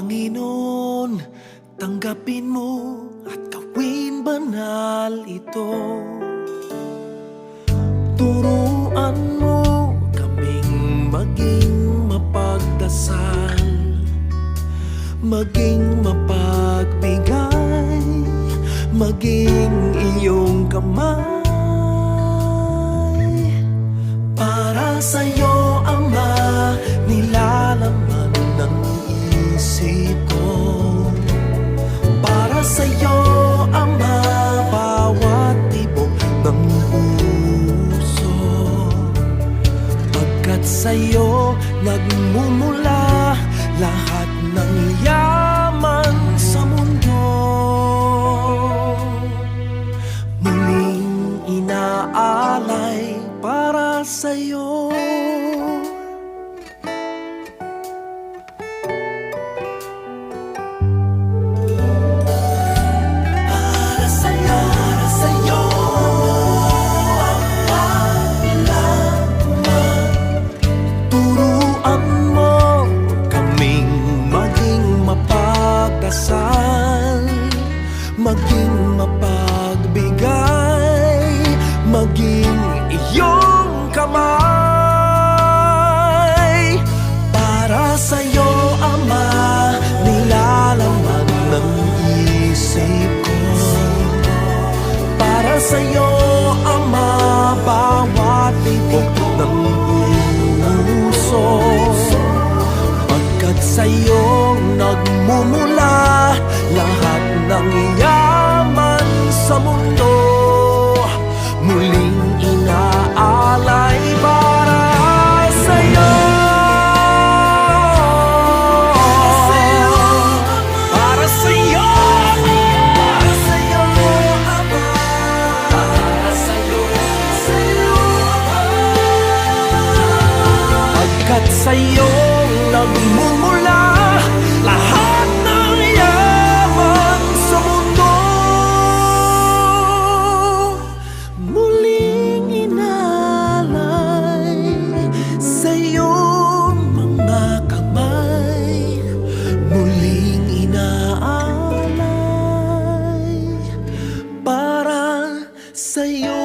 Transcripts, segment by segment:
Panginoon, tanggapin mo at gawin banal ito. Turuan mo kaming maging mapagdasal, maging mapagbigay, maging iyong kamay. Para sa'yo, Ama, nilalaman ng isip ko. Para sa'yo, Ama, bawat tibok ng puso. Pagkat sa'yo nagmumula lahat ng yaman sa mundo. Muling inaalay para sa'yo. Para sa'yo, para sa'yo, turuan mo kaming maging mapagdasal, maging mapagbigay, maging iyong kamay. Para sa'yo, Ama, nilalaman ng isip ko. Para sa'yo, Ama, bawat tibok ng puso. Pagkat sa'yo nagmumula lahat ng yaman sa mundo. Muling inaalay para sa'yo. Para sa'yo, para sa'yo, Ama. Para sa'yo, pagkat sa'yo nagmumula lahat ng yaman sa mundo. Muling inalay sa iyong mga kamay. Muling inaalay para sa iyo.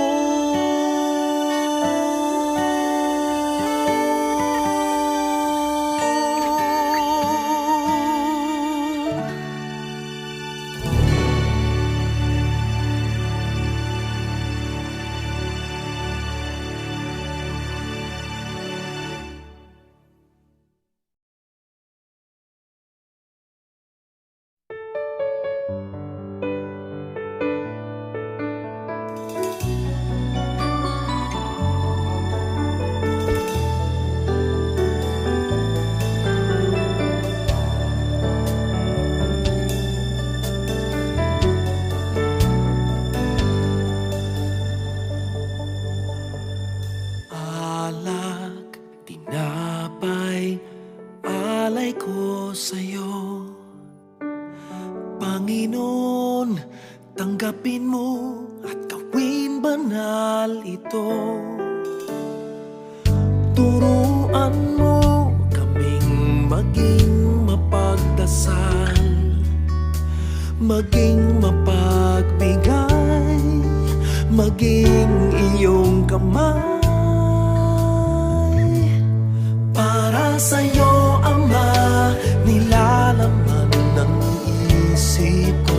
Alak, tinapay, alay ko sa'yo. Panginoon, tanggapin mo at gawin banal ito. Turuan mo kaming maging mapagdasal, maging mapagbigay, maging iyong kamay. Para sa'yo, Ama, nilalaman ng isip ko.